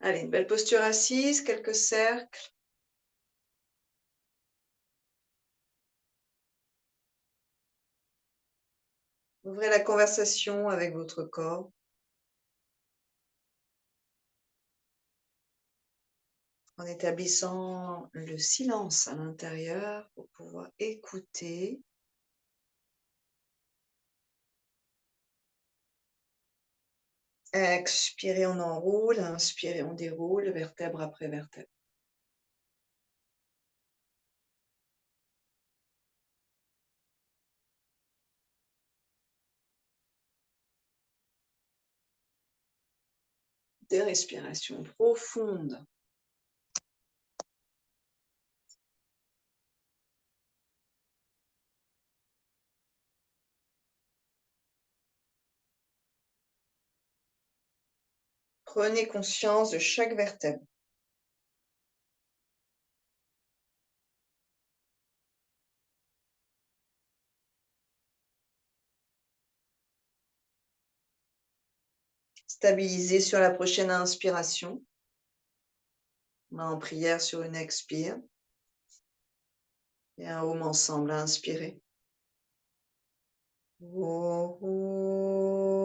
Allez, une belle posture assise, quelques cercles. Ouvrez la conversation avec votre corps en établissant le silence à l'intérieur pour pouvoir écouter. Expirez, on enroule, inspirez, on déroule, vertèbre après vertèbre. Des respirations profondes. Prenez conscience de chaque vertèbre. Stabilisez sur la prochaine inspiration. Main en prière sur une expire. Et un home ensemble à inspirer. Oh, oh.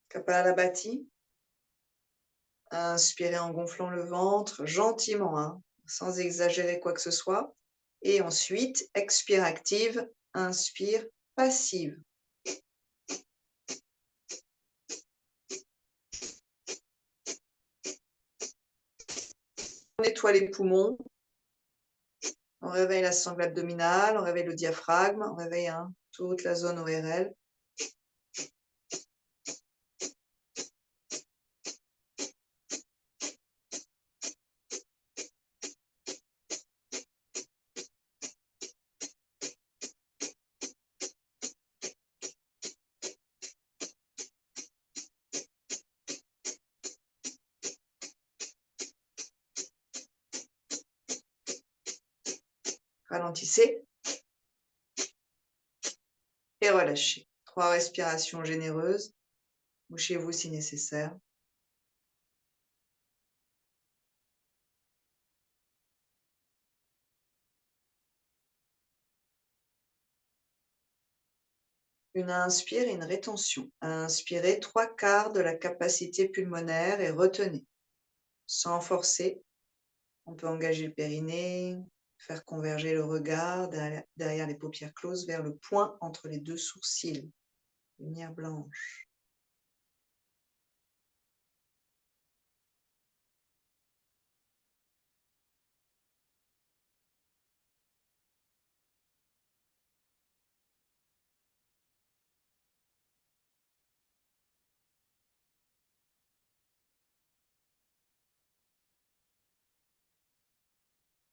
Kapalabhati. Inspirez en gonflant le ventre gentiment, hein, sans exagérer quoi que ce soit. Et ensuite, expire active, inspire passive. On nettoie les poumons, on réveille la sangle abdominale, on réveille le diaphragme, on réveille toute la zone ORL. Ralentissez et relâchez. 3 respirations généreuses. Bouchez-vous si nécessaire. Une inspire et une rétention. Inspirez 3/4 de la capacité pulmonaire et retenez. Sans forcer, on peut engager le périnée, faire converger le regard derrière les paupières closes vers le point entre les 2 sourcils, lumière blanche.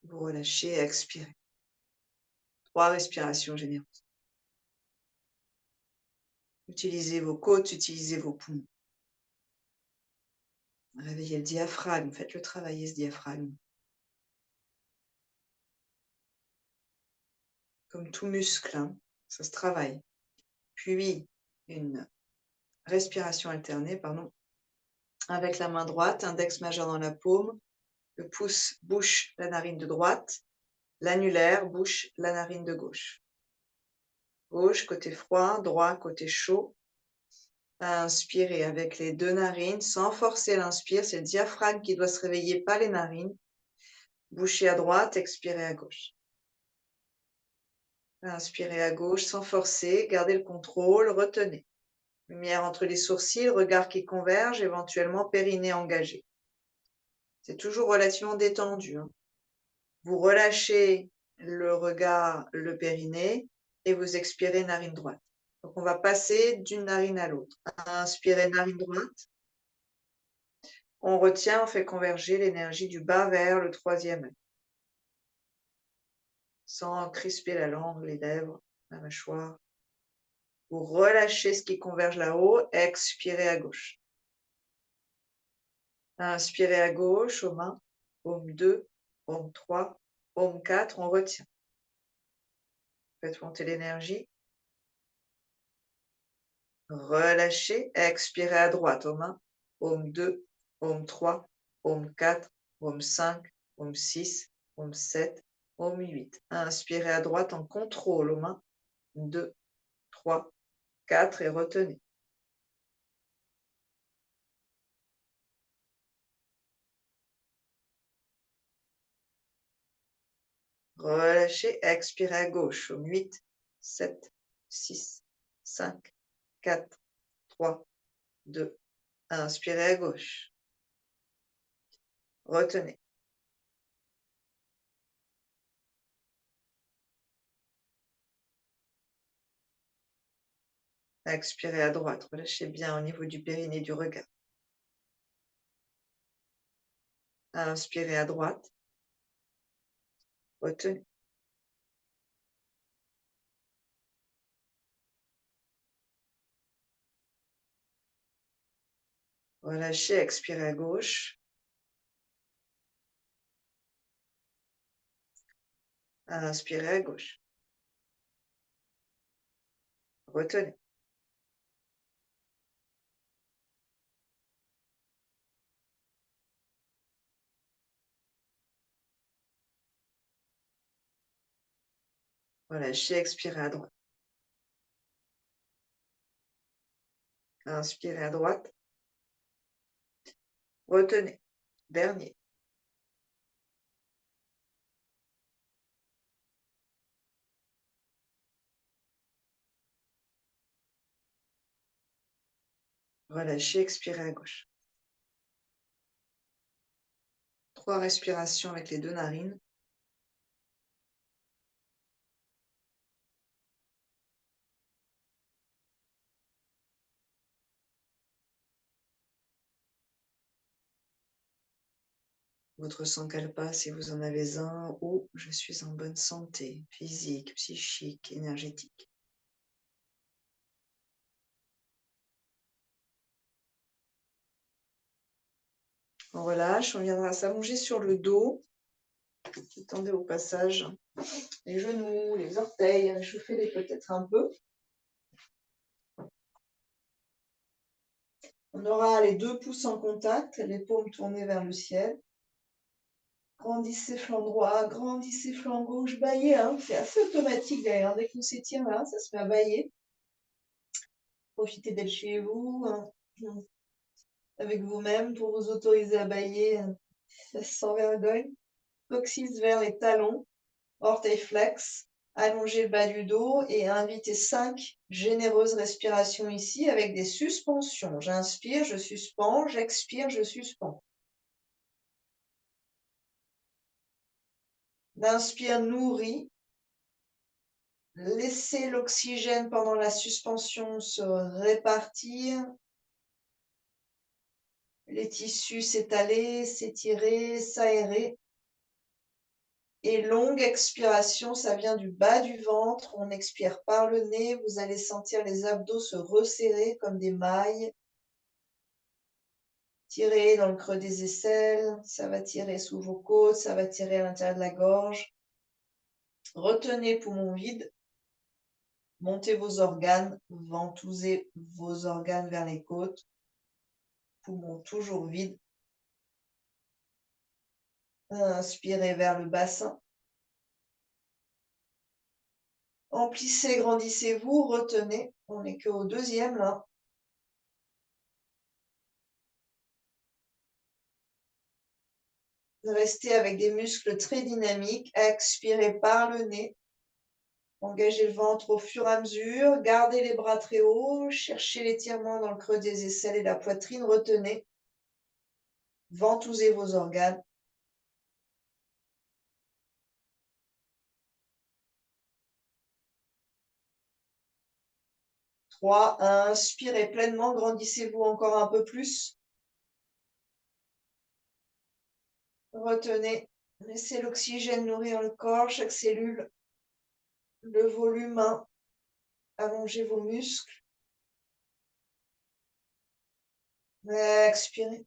Vous relâchez, expirez. 3 respirations généreuses. Utilisez vos côtes, utilisez vos poumons. Réveillez le diaphragme, faites-le travailler ce diaphragme. Comme tout muscle, hein, ça se travaille. Puis une respiration alternée, pardon, avec la main droite, index majeur dans la paume, le pouce bouche la narine de droite, l'annulaire bouche la narine de gauche. Gauche, côté froid, droit, côté chaud. Inspirez avec les 2 narines, sans forcer l'inspire, c'est le diaphragme qui doit se réveiller, pas les narines. Bouchez à droite, expirez à gauche. Inspirez à gauche sans forcer, gardez le contrôle, retenez. Lumière entre les sourcils, regard qui converge, éventuellement périnée engagé. C'est toujours relativement détendu, hein. Vous relâchez le regard, le périnée, et vous expirez narine droite. Donc on va passer d'une narine à l'autre. Inspirez narine droite. On retient, on fait converger l'énergie du bas vers le 3e œil. Sans crisper la langue, les lèvres, la mâchoire. Vous relâchez ce qui converge là-haut, expirez à gauche. Inspirez à gauche, aux mains. Paume 2, paume 3, paume 4, on retient. Faites monter l'énergie. Relâchez, expirez à droite aux mains. Paume 2, paume 3, paume 4, paume 5, paume 6, paume 7, paume 8. Inspirez à droite en contrôle aux mains. 2, 3, 4 et retenez. Relâchez, expirez à gauche. 8, 7, 6, 5, 4, 3, 2. Inspirez à gauche. Retenez. Expirez à droite. Relâchez bien au niveau du périnée du regard. Inspirez à droite. Retenez. Relâchez, expirez à gauche. Inspirez à gauche. Retenez. Relâchez, expirez à droite. Inspirez à droite. Retenez. Dernier. Relâchez, expirez à gauche. 3 respirations avec les 2 narines. Votre sang cale pas si vous en avez un, ou je suis en bonne santé, physique, psychique, énergétique. On relâche, on viendra s'allonger sur le dos. Étendez au passage les genoux, les orteils, réchauffez-les peut-être un peu. On aura les 2 pouces en contact, les paumes tournées vers le ciel. Grandissez flanc droit, grandissez flanc gauche, baillez. C'est assez automatique d'ailleurs. Dès qu'on s'étire là, ça se met à bailler. Profitez d'être chez vous, avec vous-même pour vous autoriser à bailler sans vergogne. Coccyx vers les talons, orteils flex, allongez le bas du dos et invitez 5 généreuses respirations ici avec des suspensions. J'inspire, je suspends, j'expire, je suspends. L'inspire nourrit. Laissez l'oxygène pendant la suspension se répartir. Les tissus s'étaler, s'étirer, s'aérer. Et longue expiration, ça vient du bas du ventre. On expire par le nez. Vous allez sentir les abdos se resserrer comme des mailles. Tirez dans le creux des aisselles. Ça va tirer sous vos côtes. Ça va tirer à l'intérieur de la gorge. Retenez poumon vide. Montez vos organes. Ventousez vos organes vers les côtes. Poumon toujours vide. Inspirez vers le bassin. Emplissez, grandissez-vous, retenez. On n'est qu'au 2e là. Restez avec des muscles très dynamiques. Expirez par le nez. Engagez le ventre au fur et à mesure. Gardez les bras très hauts. Cherchez l'étirement dans le creux des aisselles et la poitrine. Retenez. Ventousez vos organes. 3. Inspirez pleinement. Grandissez-vous encore un peu plus. Retenez. Laissez l'oxygène nourrir le corps, chaque cellule. Le volume. Allongez vos muscles. Expirez.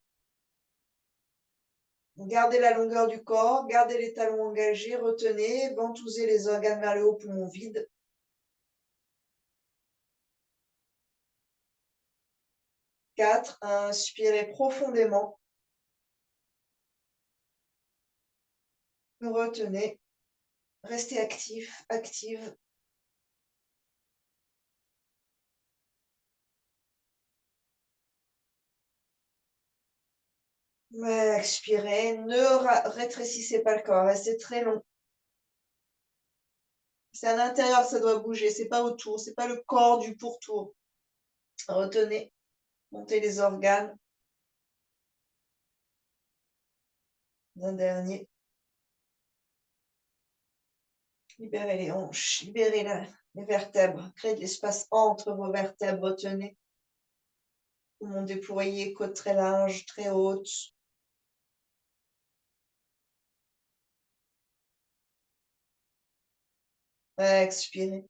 Gardez la longueur du corps, gardez les talons engagés, retenez, ventousez les organes vers le haut, poumon vide. 4, inspirez profondément. Retenez, restez actif, active. Expirez, ne rétrécissez pas le corps, restez très long. C'est à l'intérieur que ça doit bouger, c'est pas autour, c'est pas le corps du pourtour. Retenez, montez les organes. Un dernier. Libérez les hanches, libérez les vertèbres, créez de l'espace entre vos vertèbres, retenez. Poumons déployés, côte très large, très haute. Expirez.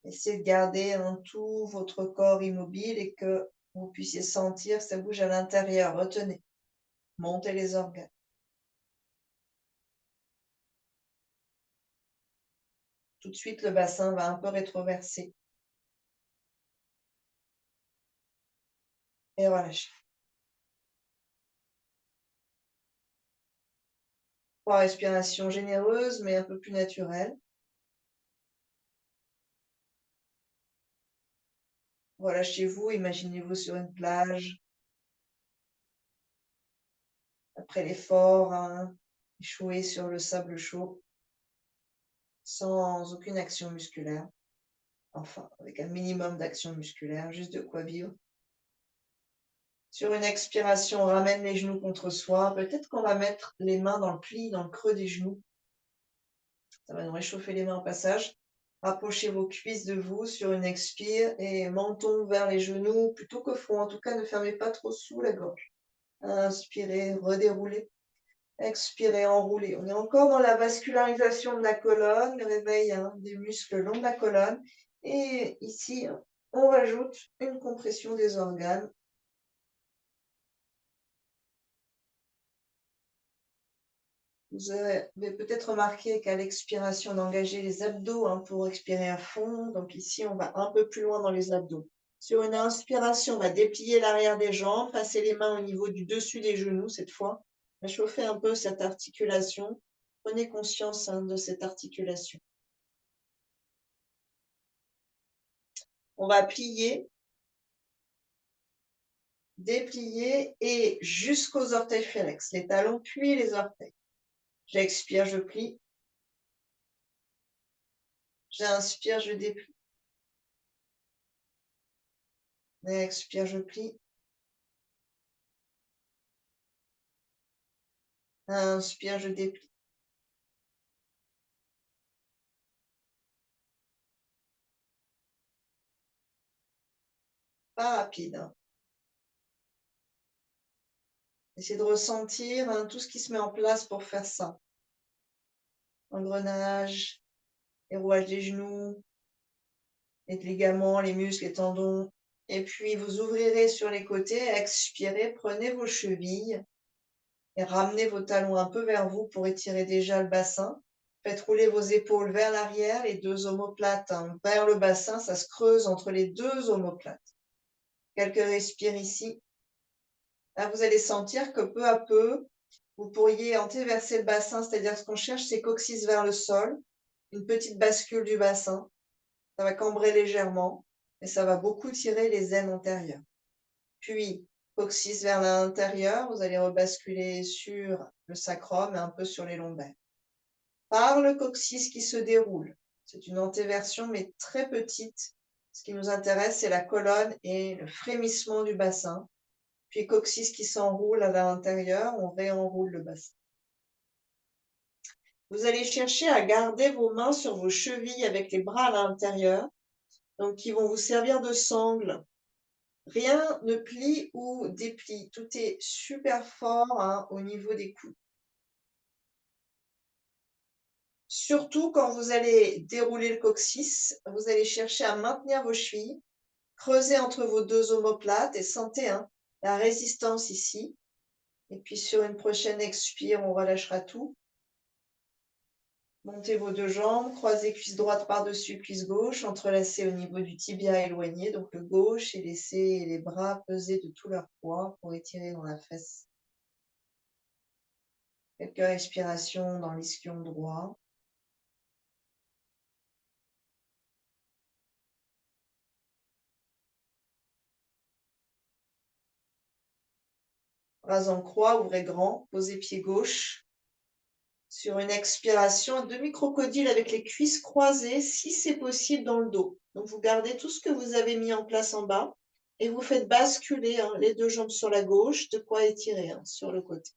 Essayez de garder tout votre corps immobile et que vous puissiez sentir que ça bouge à l'intérieur. Retenez. Montez les organes. Tout de suite, le bassin va un peu rétroverser. Et relâchez. 3 respirations généreuses, mais un peu plus naturelles. Relâchez-vous, imaginez-vous sur une plage. Après l'effort, échoué sur le sable chaud, sans aucune action musculaire. Enfin, avec un minimum d'action musculaire, juste de quoi vivre. Sur une expiration, on ramène les genoux contre soi. Peut-être qu'on va mettre les mains dans le pli, dans le creux des genoux. Ça va nous réchauffer les mains au passage. Rapprochez vos cuisses de vous sur une expire et menton vers les genoux plutôt que front. En tout cas, ne fermez pas trop sous la gorge. Inspirez, redéroulez. Expirez, enroulez. On est encore dans la vascularisation de la colonne, le réveil des muscles le long de la colonne. Et ici, on rajoute une compression des organes. Vous avez peut-être remarqué qu'à l'expiration, d'engager les abdos pour expirer à fond. Donc ici, on va un peu plus loin dans les abdos. Sur une inspiration, on va déplier l'arrière des jambes, passer les mains au niveau du dessus des genoux cette fois. Réchauffez un peu cette articulation. Prenez conscience de cette articulation. On va plier, déplier et jusqu'aux orteils flex, les talons puis les orteils. J'expire, je plie. J'inspire, je déplie. Expire, je plie. Inspire, je déplie. Pas rapide. Essayez de ressentir tout ce qui se met en place pour faire ça. Engrenage, les rouages des genoux, les ligaments, les muscles, les tendons. Et puis, vous ouvrirez sur les côtés, expirez, prenez vos chevilles et ramenez vos talons un peu vers vous pour étirer déjà le bassin. Faites rouler vos épaules vers l'arrière, les deux omoplates vers le bassin, ça se creuse entre les deux omoplates. Quelques respires ici. Là, vous allez sentir que peu à peu, vous pourriez antéverser le bassin, c'est-à-dire ce qu'on cherche, c'est coccyx vers le sol, une petite bascule du bassin. Ça va cambrer légèrement, mais ça va beaucoup tirer les aines antérieures. Puis, coccyx vers l'intérieur, vous allez rebasculer sur le sacrum et un peu sur les lombaires. Par le coccyx qui se déroule. C'est une antéversion, mais très petite. Ce qui nous intéresse, c'est la colonne et le frémissement du bassin. Puis coccyx qui s'enroule à l'intérieur, on réenroule le bassin. Vous allez chercher à garder vos mains sur vos chevilles avec les bras à l'intérieur, donc qui vont vous servir de sangle. Rien ne plie ou déplie. Tout est super fort au niveau des coudes. Surtout quand vous allez dérouler le coccyx, vous allez chercher à maintenir vos chevilles, creuser entre vos deux omoplates et sentez la résistance ici. Et puis sur une prochaine expire, on relâchera tout. Montez vos deux jambes, croisez cuisse droite par-dessus cuisse gauche, entrelacez au niveau du tibia éloigné, donc le gauche, et laissez les bras peser de tout leur poids pour étirer dans la fesse. Quelques respirations dans l'ischio droit. Bras en croix, ouvrez grand, posez pied gauche. Sur une expiration, demi-crocodile avec les cuisses croisées, si c'est possible dans le dos. Donc vous gardez tout ce que vous avez mis en place en bas et vous faites basculer les deux jambes sur la gauche, de quoi étirer sur le côté.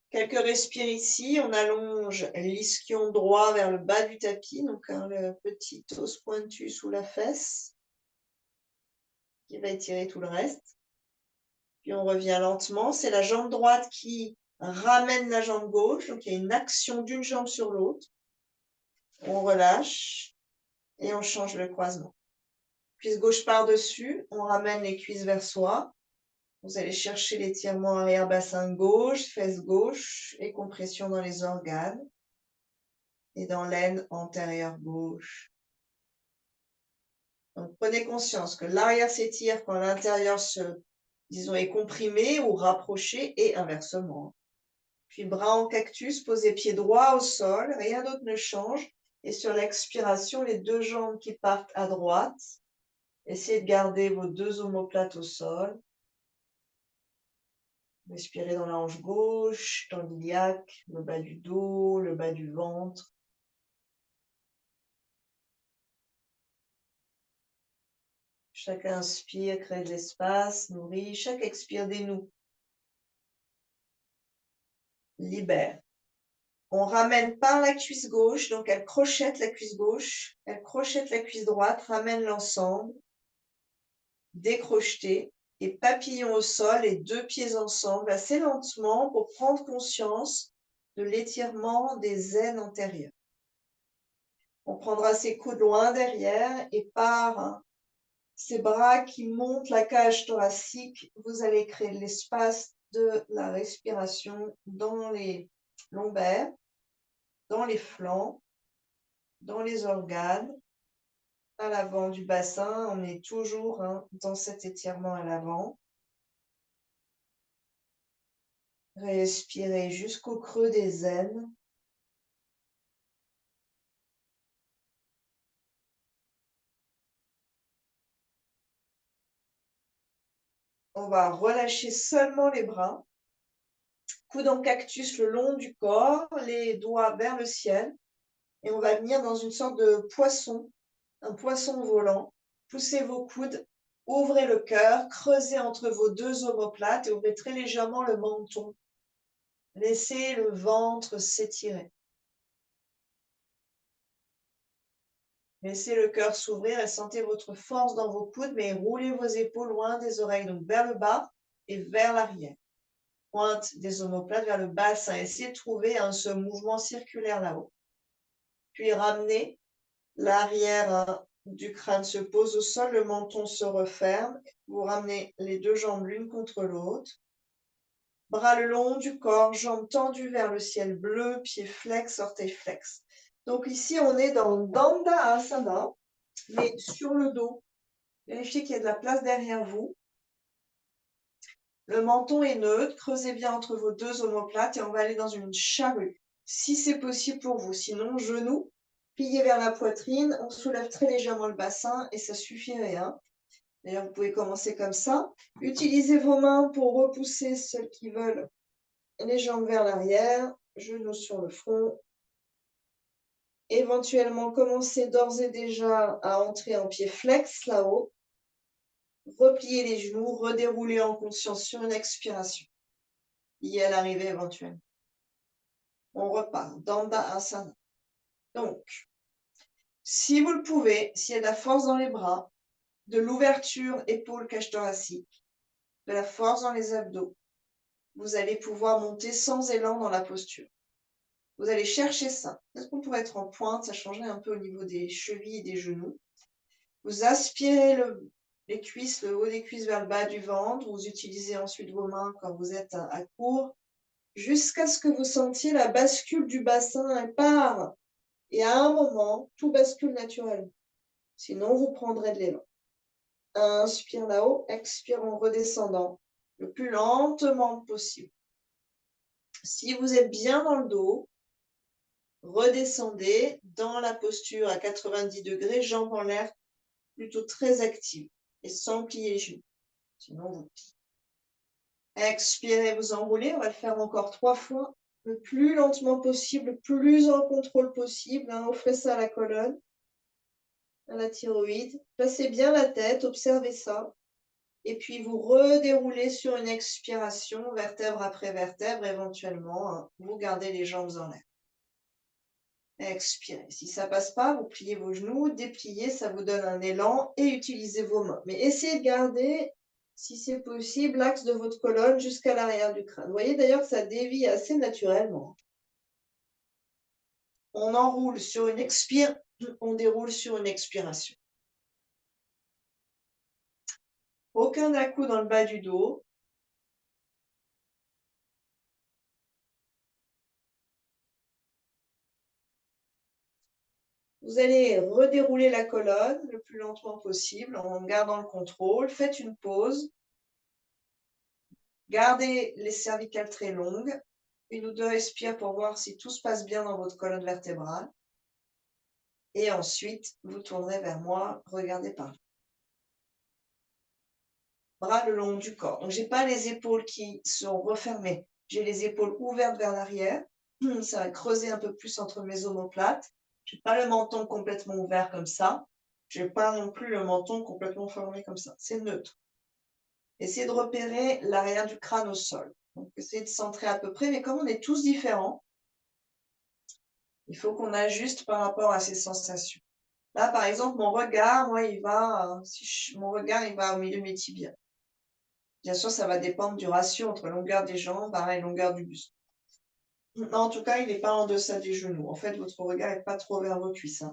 Quelques respires ici, on allonge l'ischio droit vers le bas du tapis, donc le petit os pointu sous la fesse qui va étirer tout le reste. Puis on revient lentement, c'est la jambe droite qui ramène la jambe gauche, donc il y a une action d'une jambe sur l'autre. On relâche et on change le croisement. Cuisse gauche par-dessus, on ramène les cuisses vers soi. Vous allez chercher l'étirement arrière-bassin gauche, fesse gauche et compression dans les organes et dans l'aine antérieure gauche. Donc prenez conscience que l'arrière s'étire quand l'intérieur est comprimé ou rapproché et inversement. Puis bras en cactus, posez pied droit au sol, rien d'autre ne change. Et sur l'expiration, les deux jambes qui partent à droite. Essayez de garder vos deux omoplates au sol. Respirez dans la hanche gauche, dans l'iliaque, le bas du dos, le bas du ventre. Chaque inspire crée de l'espace, nourrit. Chaque expire dénoue. Libère. On ramène par la cuisse gauche, donc elle crochette la cuisse gauche, elle crochette la cuisse droite, ramène l'ensemble, décrocheté et papillon au sol, les deux pieds ensemble, assez lentement pour prendre conscience de l'étirement des aines antérieures. On prendra ses coudes loin derrière et par ces bras qui montent la cage thoracique, vous allez créer l'espace de la respiration dans les lombaires, dans les flancs, dans les organes, à l'avant du bassin. On est toujours dans cet étirement à l'avant. Respirez jusqu'au creux des aines. On va relâcher seulement les bras. Coude en cactus le long du corps, les doigts vers le ciel. Et on va venir dans une sorte de poisson, un poisson volant. Poussez vos coudes, ouvrez le cœur, creusez entre vos deux omoplates et ouvrez très légèrement le menton. Laissez le ventre s'étirer. Laissez le cœur s'ouvrir et sentez votre force dans vos coudes, mais roulez vos épaules loin des oreilles, donc vers le bas et vers l'arrière. Pointe des omoplates vers le bassin. Essayez de trouver ce mouvement circulaire là-haut. Puis ramenez l'arrière du crâne se pose au sol, le menton se referme. Vous ramenez les deux jambes l'une contre l'autre. Bras le long du corps, jambes tendues vers le ciel bleu, pieds flex, orteils flex. Donc ici, on est dans Dandasana, mais sur le dos. Vérifiez qu'il y a de la place derrière vous. Le menton est neutre, creusez bien entre vos deux omoplates et on va aller dans une charrue, si c'est possible pour vous. Sinon, genoux, pliés vers la poitrine, on soulève très légèrement le bassin et ça suffirait. D'ailleurs, vous pouvez commencer comme ça. Utilisez vos mains pour repousser ceux qui veulent les jambes vers l'arrière, genoux sur le front. Éventuellement, commencez d'ores et déjà à entrer en pied flex là-haut. Repliez les genoux, redéroulez en conscience sur une expiration. Y à l'arrivée éventuelle. On repart. Dandasana. Donc, si vous le pouvez, s'il y a de la force dans les bras, de l'ouverture épaule cage thoracique, de la force dans les abdos, vous allez pouvoir monter sans élan dans la posture. Vous allez chercher ça. Peut-être qu'on pourrait être en pointe, ça changerait un peu au niveau des chevilles et des genoux. Vous aspirez les cuisses, le haut des cuisses vers le bas du ventre. Vous utilisez ensuite vos mains quand vous êtes à court, jusqu'à ce que vous sentiez la bascule du bassin. Elle part. Et à un moment, tout bascule naturellement. Sinon, vous prendrez de l'élan. Inspire là-haut, expire en redescendant le plus lentement possible. Si vous êtes bien dans le dos, redescendez dans la posture à 90 degrés, jambes en l'air, plutôt très active et sans plier les genoux. Sinon, vous pliez. Expirez, vous enroulez. On va le faire encore 3 fois, le plus lentement possible, le plus en contrôle possible. Offrez ça à la colonne, à la thyroïde. Placez bien la tête, observez ça. Et puis, vous redéroulez sur une expiration, vertèbre après vertèbre, éventuellement. Vous gardez les jambes en l'air. Expirez. Si ça passe pas, vous pliez vos genoux, dépliez, ça vous donne un élan et utilisez vos mains. Mais essayez de garder, si c'est possible, l'axe de votre colonne jusqu'à l'arrière du crâne. Vous voyez d'ailleurs que ça dévie assez naturellement. On enroule sur une expire, on déroule sur une expiration. Aucun à-coup dans le bas du dos. Vous allez redérouler la colonne le plus lentement possible en gardant le contrôle. Faites une pause. Gardez les cervicales très longues. 1 ou 2 respires pour voir si tout se passe bien dans votre colonne vertébrale. Et ensuite, vous tournerez vers moi. Regardez par là. Bras le long du corps. Donc, je n'ai pas les épaules qui sont refermées. J'ai les épaules ouvertes vers l'arrière. Ça va creuser un peu plus entre mes omoplates. Je n'ai pas le menton complètement ouvert comme ça. Je n'ai pas non plus le menton complètement fermé comme ça. C'est neutre. Essayez de repérer l'arrière du crâne au sol. Donc, essayez de centrer à peu près. Mais comme on est tous différents, il faut qu'on ajuste par rapport à ces sensations. Là, par exemple, mon regard, moi, mon regard, il va au milieu de mes tibias. Bien sûr, ça va dépendre du ratio entre longueur des jambes et longueur du buste. Non, en tout cas, il n'est pas en deçà des genoux. En fait, votre regard n'est pas trop vers vos cuisses.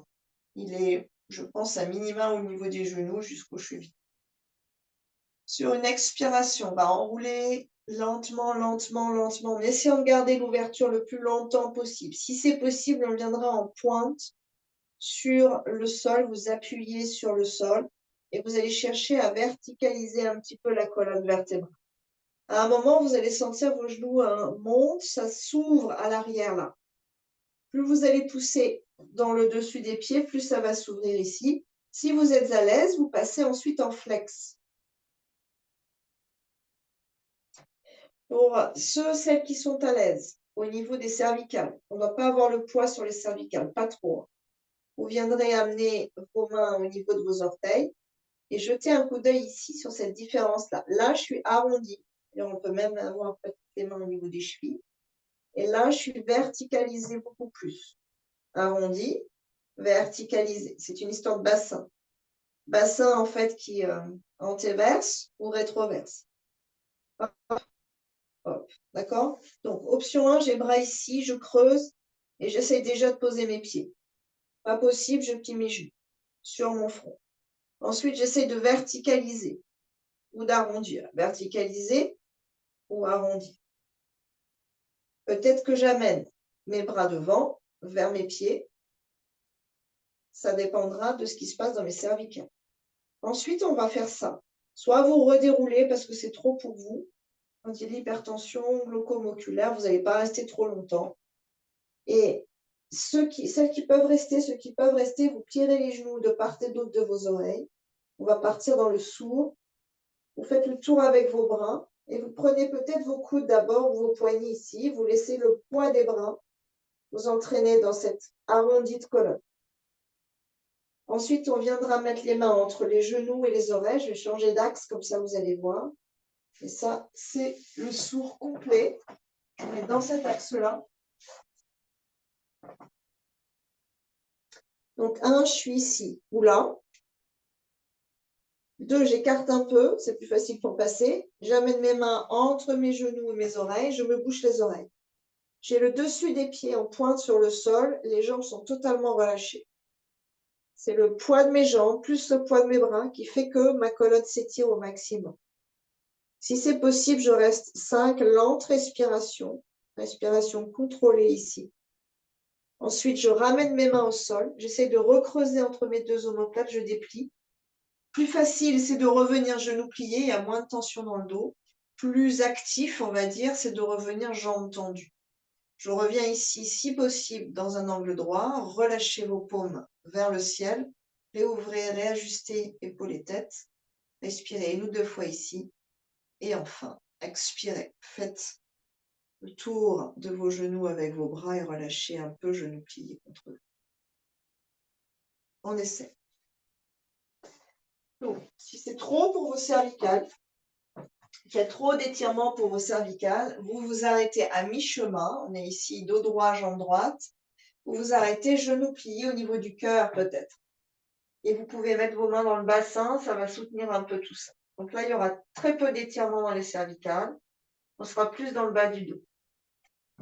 Il est, je pense, à minima au niveau des genoux jusqu'aux chevilles. Sur une expiration, on va enrouler lentement, lentement, lentement, mais essayons de garder l'ouverture le plus longtemps possible. Si c'est possible, on viendra en pointe sur le sol, vous appuyez sur le sol et vous allez chercher à verticaliser un petit peu la colonne vertébrale. À un moment, vous allez sentir vos genoux montent, ça s'ouvre à l'arrière là. Plus vous allez pousser dans le dessus des pieds, plus ça va s'ouvrir ici. Si vous êtes à l'aise, vous passez ensuite en flex. Pour celles qui sont à l'aise, au niveau des cervicales, on ne doit pas avoir le poids sur les cervicales, pas trop. Vous viendrez amener vos mains au niveau de vos orteils et jeter un coup d'œil ici sur cette différence-là. Là, je suis arrondie. Et on peut même avoir les mains au niveau des chevilles. Et là, je suis verticalisée beaucoup plus. Arrondi, verticalisé. C'est une histoire de bassin. Bassin, en fait, qui antéverse ou rétroverse. D'accord? Donc, option 1, j'ai le bras ici, je creuse et j'essaie déjà de poser mes pieds. Pas possible, je plie mes genoux sur mon front. Ensuite, j'essaie de verticaliser ou d'arrondir. Verticaliser ou arrondir. Peut-être que j'amène mes bras devant, vers mes pieds. Ça dépendra de ce qui se passe dans mes cervicales. Ensuite, on va faire ça. Soit vous redéroulez parce que c'est trop pour vous. Quand il y a de l'hypertension glaucomoculaire, vous n'allez pas rester trop longtemps. Et celles qui peuvent rester, vous plierez les genoux de part et d'autre de vos oreilles. On va partir dans le sourd. Vous faites le tour avec vos bras et vous prenez peut-être vos coudes d'abord, vos poignets ici. Vous laissez le poids des bras vous entraîner dans cette arrondie de colonne. Ensuite, on viendra mettre les mains entre les genoux et les oreilles. Je vais changer d'axe, comme ça vous allez voir. Et ça, c'est le sourd complet. Je mets dans cet axe-là. Donc, 1, je suis ici ou là. 2, j'écarte un peu, c'est plus facile pour passer. J'amène mes mains entre mes genoux et mes oreilles. Je me bouche les oreilles. J'ai le dessus des pieds en pointe sur le sol. Les jambes sont totalement relâchées. C'est le poids de mes jambes plus le poids de mes bras qui fait que ma colonne s'étire au maximum. Si c'est possible, je reste 5 lentes respirations. Respiration contrôlée ici. Ensuite, je ramène mes mains au sol. J'essaie de recreuser entre mes deux omoplates, je déplie. Plus facile, c'est de revenir genoux pliés, il y a moins de tension dans le dos. Plus actif, on va dire, c'est de revenir jambes tendues. Je reviens ici, si possible, dans un angle droit. Relâchez vos paumes vers le ciel. Réouvrez, réajustez épaules et tête. Respirez 1 ou 2 fois ici. Et enfin, expirez. Faites le tour de vos genoux avec vos bras et relâchez un peu, genoux pliés contre eux. On essaie. Donc, si c'est trop pour vos cervicales, il y a trop d'étirements pour vos cervicales, vous vous arrêtez à mi-chemin. On est ici, dos droit, jambe droite. Vous vous arrêtez, genoux pliés au niveau du cœur peut-être. Et vous pouvez mettre vos mains dans le bassin, ça va soutenir un peu tout ça. Donc là, il y aura très peu d'étirements dans les cervicales. On sera plus dans le bas du dos.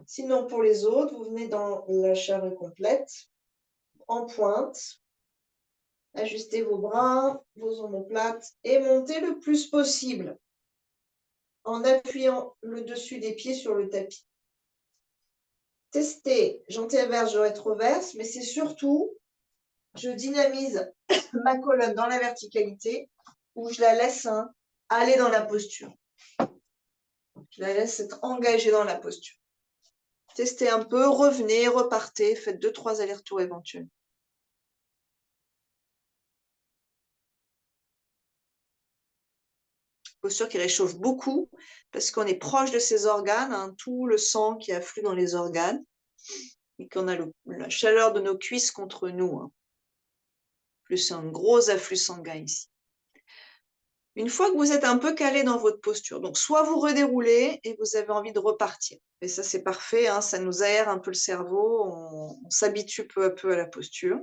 Sinon, pour les autres, vous venez dans la charrue complète, en pointe. Ajustez vos bras, vos omoplates et montez le plus possible en appuyant le dessus des pieds sur le tapis. Testez janté-inverse, je rétroverse, mais c'est surtout, je dynamise ma colonne dans la verticalité ou je la laisse aller dans la posture. Je la laisse être engagée dans la posture. Testez un peu, revenez, repartez, faites 2-3 allers-retours éventuels. Posture qui réchauffe beaucoup parce qu'on est proche de ces organes, tout le sang qui afflue dans les organes et qu'on a la chaleur de nos cuisses contre nous. Plus un gros afflux sanguin ici. Une fois que vous êtes un peu calé dans votre posture, donc soit vous redéroulez et vous avez envie de repartir. Et ça, c'est parfait, ça nous aère un peu le cerveau, on s'habitue peu à peu à la posture.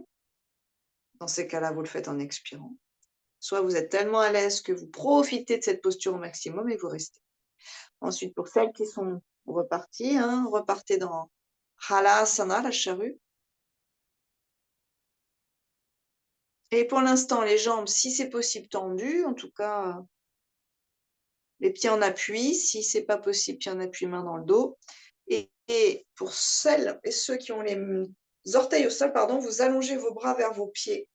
Dans ces cas-là, vous le faites en expirant. Soit vous êtes tellement à l'aise que vous profitez de cette posture au maximum et vous restez. Ensuite, pour celles qui sont reparties, repartez dans Halasana, la charrue. Et pour l'instant, les jambes, si c'est possible, tendues, en tout cas, les pieds en appui. Si ce n'est pas possible, pieds en appui, main dans le dos. Et pour celles et ceux qui ont les orteils au sol, vous allongez vos bras vers vos pieds.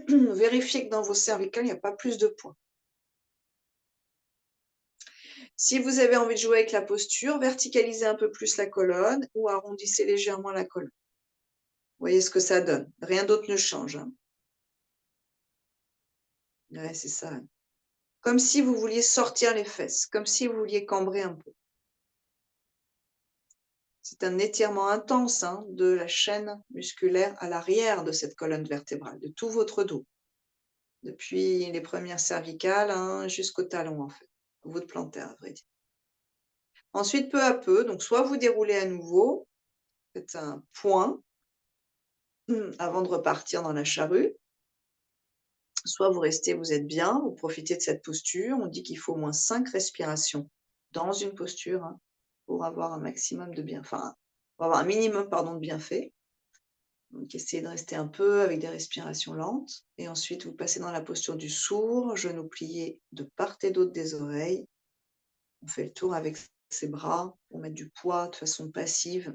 Vérifiez que dans vos cervicales, il n'y a pas plus de poids. Si vous avez envie de jouer avec la posture, verticalisez un peu plus la colonne ou arrondissez légèrement la colonne. Vous voyez ce que ça donne. Rien d'autre ne change. Ouais, c'est ça. Comme si vous vouliez sortir les fesses, comme si vous vouliez cambrer un peu. C'est un étirement intense de la chaîne musculaire à l'arrière de cette colonne vertébrale, de tout votre dos, depuis les premières cervicales jusqu'au talon, en fait, votre plantaire, à vrai dire. Ensuite, peu à peu, donc soit vous déroulez à nouveau, faites un point avant de repartir dans la charrue, soit vous restez, vous êtes bien, vous profitez de cette posture. On dit qu'il faut au moins 5 respirations dans une posture pour avoir un maximum de pour avoir un minimum de bienfaits. Donc, essayez de rester un peu avec des respirations lentes. Et ensuite, vous passez dans la posture du sourd, genoux pliés de part et d'autre des oreilles. On fait le tour avec ses bras pour mettre du poids de façon passive.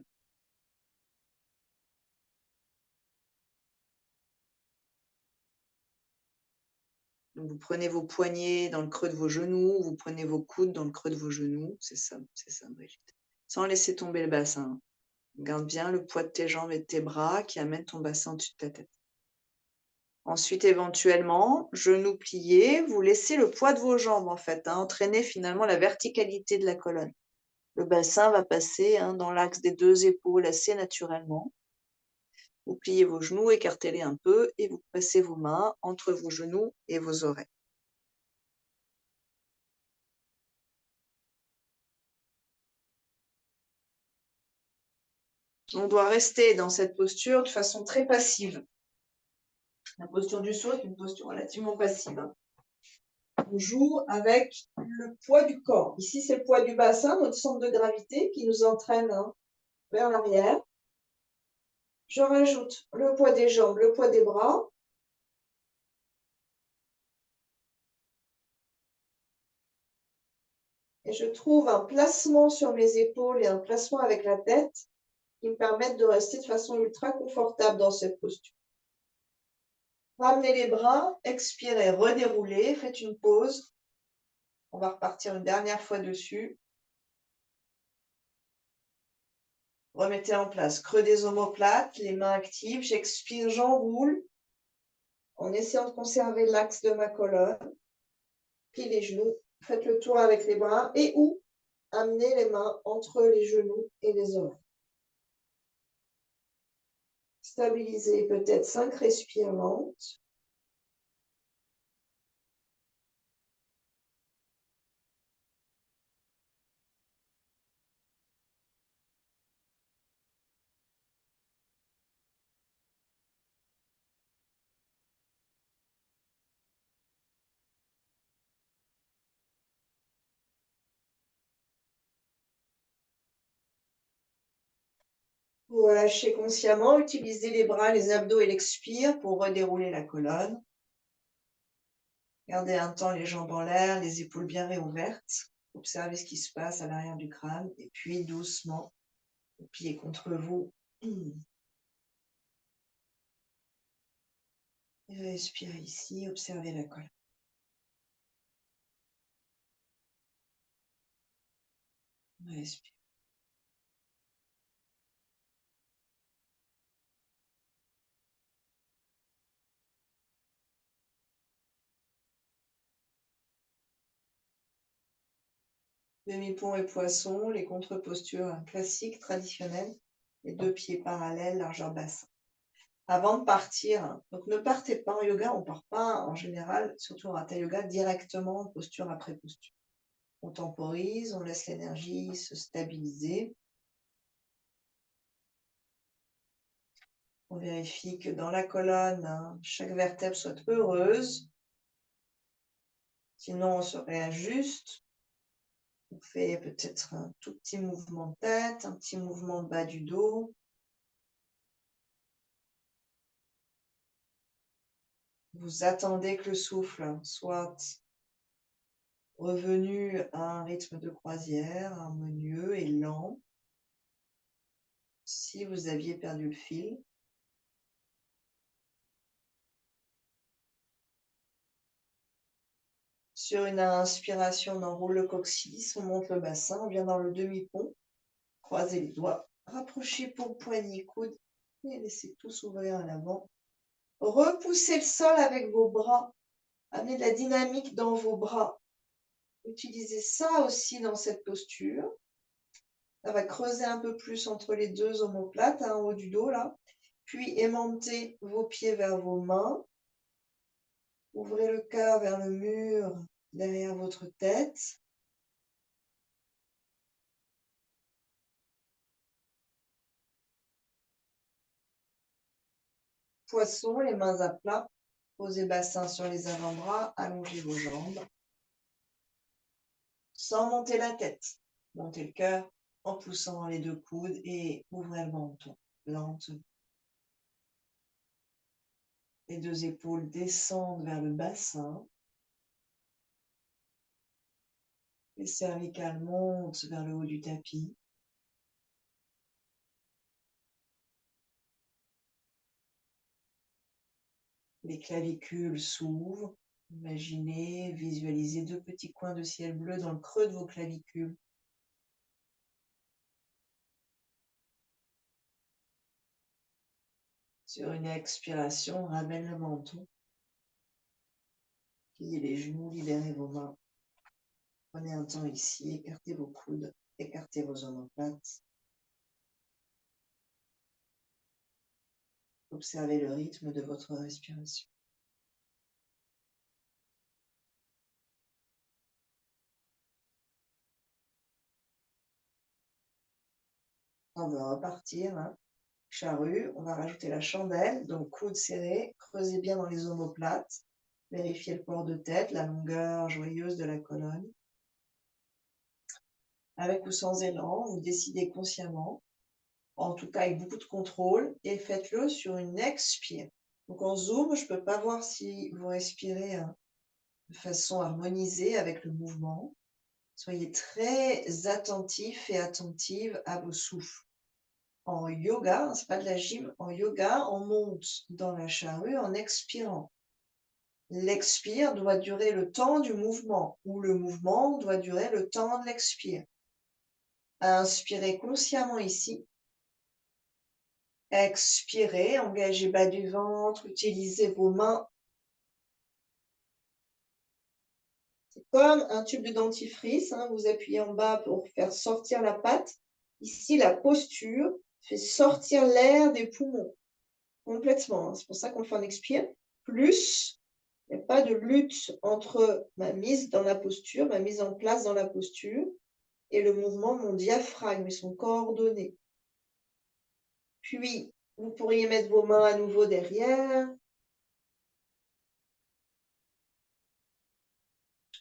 Donc, vous prenez vos poignets dans le creux de vos genoux, vous prenez vos coudes dans le creux de vos genoux. C'est ça, Brigitte. Sans laisser tomber le bassin. Garde bien le poids de tes jambes et de tes bras qui amènent ton bassin au-dessus de ta tête. Ensuite, éventuellement, genoux pliés, vous laissez le poids de vos jambes, en fait, entraîner finalement la verticalité de la colonne. Le bassin va passer dans l'axe des 2 épaules assez naturellement. Vous pliez vos genoux, écartez-les un peu et vous passez vos mains entre vos genoux et vos oreilles. On doit rester dans cette posture de façon très passive. La posture du saut est une posture relativement passive. On joue avec le poids du corps. Ici, c'est le poids du bassin, notre centre de gravité qui nous entraîne vers l'arrière. Je rajoute le poids des jambes, le poids des bras. Et je trouve un placement sur mes épaules et un placement avec la tête qui me permettent de rester de façon ultra confortable dans cette posture. Ramenez les bras, expirez, redéroulez, faites une pause. On va repartir une dernière fois dessus. Remettez en place, creux des omoplates, les mains actives, j'expire, j'enroule en essayant de conserver l'axe de ma colonne. Pliez les genoux, faites le tour avec les bras et ou amenez les mains entre les genoux et les oreilles. Stabilisez peut-être 5 respires lentes. Vous relâchez consciemment, utilisez les bras, les abdos et l'expire pour redérouler la colonne. Gardez un temps les jambes en l'air, les épaules bien réouvertes. Observez ce qui se passe à l'arrière du crâne et puis doucement, le pied contre vous. Et respirez ici, observez la colonne. Respirez. Demi-pont et poisson, les contre-postures classiques, traditionnelles. Les deux pieds parallèles, largeur bassin. Avant de partir, donc ne partez pas en yoga, on ne part pas en général, surtout en hatha yoga, directement posture après posture. On temporise, on laisse l'énergie se stabiliser. On vérifie que dans la colonne, chaque vertèbre soit heureuse. Sinon, on se réajuste. On fait peut-être un tout petit mouvement de tête, un petit mouvement de bas du dos. Vous attendez que le souffle soit revenu à un rythme de croisière, harmonieux et lent. Si vous aviez perdu le fil. Sur une inspiration, on enroule le coccyx, on monte le bassin, on vient dans le demi-pont. Croisez les doigts, rapprochez paume, poignet, coude et laissez tout s'ouvrir à l'avant. Repoussez le sol avec vos bras. Amenez de la dynamique dans vos bras. Utilisez ça aussi dans cette posture. Ça va creuser un peu plus entre les deux omoplates, en haut du dos là. Puis aimantez vos pieds vers vos mains. Ouvrez le cœur vers le mur derrière votre tête. Poisson, les mains à plat. Posez bassin sur les avant-bras. Allongez vos jambes. Sans monter la tête. Montez le cœur en poussant les deux coudes et ouvrez le menton lentement. Les deux épaules descendent vers le bassin. Les cervicales montent vers le haut du tapis. Les clavicules s'ouvrent. Imaginez, visualisez deux petits coins de ciel bleu dans le creux de vos clavicules. Sur une expiration, ramène le menton. Pliez les genoux, libérez vos mains. Prenez un temps ici, écartez vos coudes, écartez vos omoplates. Observez le rythme de votre respiration. On va repartir. Charrue, on va rajouter la chandelle, donc coude serré, creusez bien dans les omoplates. Vérifiez le port de tête, la longueur joyeuse de la colonne. Avec ou sans élan, vous décidez consciemment. en tout cas avec beaucoup de contrôle, et faites-le sur une expire. Donc en zoom, je ne peux pas voir si vous respirez de façon harmonisée avec le mouvement. Soyez très attentifs et attentives à vos souffles. En yoga, c'est pas de la gym, en yoga, on monte dans la charrue en expirant. L'expire doit durer le temps du mouvement, ou le mouvement doit durer le temps de l'expire. Inspirez consciemment ici. Expirez, engagez bas du ventre, utilisez vos mains. C'est comme un tube de dentifrice, hein, vous appuyez en bas pour faire sortir la pâte. Ici, la posture fait sortir l'air des poumons complètement, hein. C'est pour ça qu'on le fait en expire. Plus, il n'y a pas de lutte entre ma mise dans la posture, ma mise en place dans la posture et le mouvement de mon diaphragme. Ils sont coordonnés. Puis, vous pourriez mettre vos mains à nouveau derrière.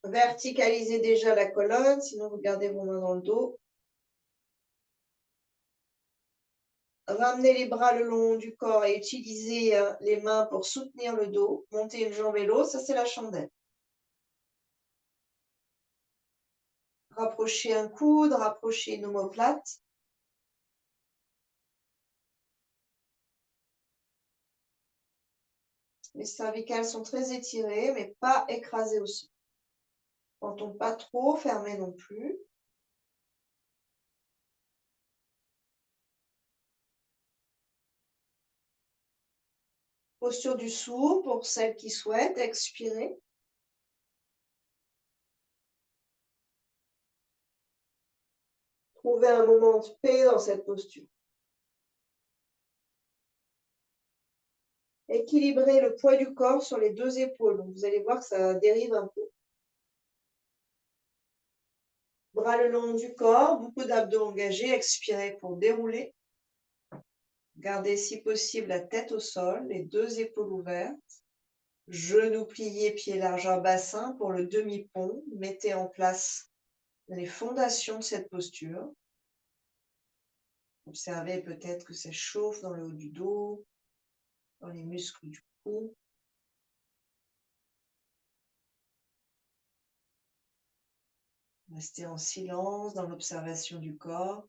Verticalisez déjà la colonne, sinon vous gardez vos mains dans le dos. Ramenez les bras le long du corps et utilisez les mains pour soutenir le dos. Montez une jambe et l'autre, ça c'est la chandelle. Rapprochez un coude, rapprochez une omoplate. Les cervicales sont très étirées, mais pas écrasées au sol. Quand on pas trop fermé non plus. Posture du sourd pour celles qui souhaitent expirer. Trouvez un moment de paix dans cette posture. Équilibrez le poids du corps sur les deux épaules. Donc vous allez voir que ça dérive un peu. Bras le long du corps, beaucoup d'abdos engagés. Expirez pour dérouler. Gardez si possible la tête au sol, les deux épaules ouvertes. Genoux pliés, pieds largeur bassin pour le demi-pont. Mettez en place les fondations de cette posture. Observez peut-être que ça chauffe dans le haut du dos, dans les muscles du cou. Restez en silence dans l'observation du corps.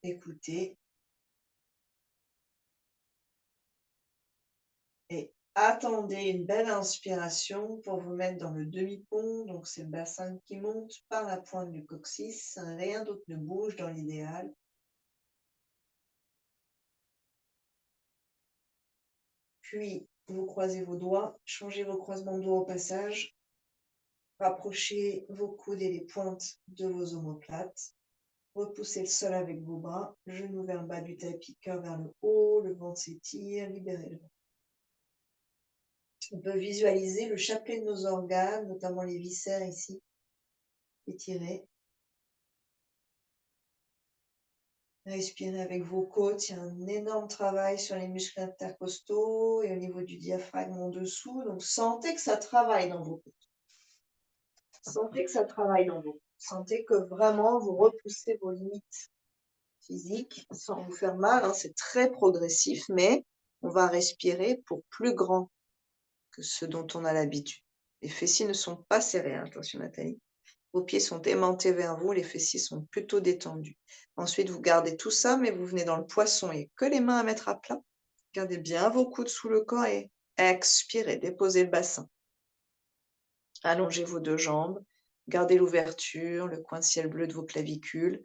Écoutez. Et attendez une belle inspiration pour vous mettre dans le demi-pont. Donc c'est le bassin qui monte par la pointe du coccyx. Rien d'autre ne bouge dans l'idéal. Puis vous croisez vos doigts, changez vos croisements de doigts au passage. Rapprochez vos coudes et les pointes de vos omoplates. Repoussez le sol avec vos bras, genoux vers le bas du tapis, cœur vers le haut, le ventre s'étire, libérez le ventre. On peut visualiser le chapelet de nos organes, notamment les viscères ici, étirés. Respirez avec vos côtes, il y a un énorme travail sur les muscles intercostaux et au niveau du diaphragme en dessous. Donc sentez que ça travaille dans vos côtes. Sentez que ça travaille dans vos côtes. Sentez que vraiment vous repoussez vos limites physiques sans vous faire mal, hein. C'est très progressif, mais on va respirer pour plus grand que ce dont on a l'habitude. Les fessiers ne sont pas serrés, hein. Attention Nathalie. Vos pieds sont aimantés vers vous, les fessiers sont plutôt détendus. Ensuite, vous gardez tout ça, mais vous venez dans le poisson et que les mains à mettre à plat. Gardez bien vos coudes sous le corps et expirez, déposez le bassin. Allongez vos deux jambes, gardez l'ouverture, le coin de ciel bleu de vos clavicules.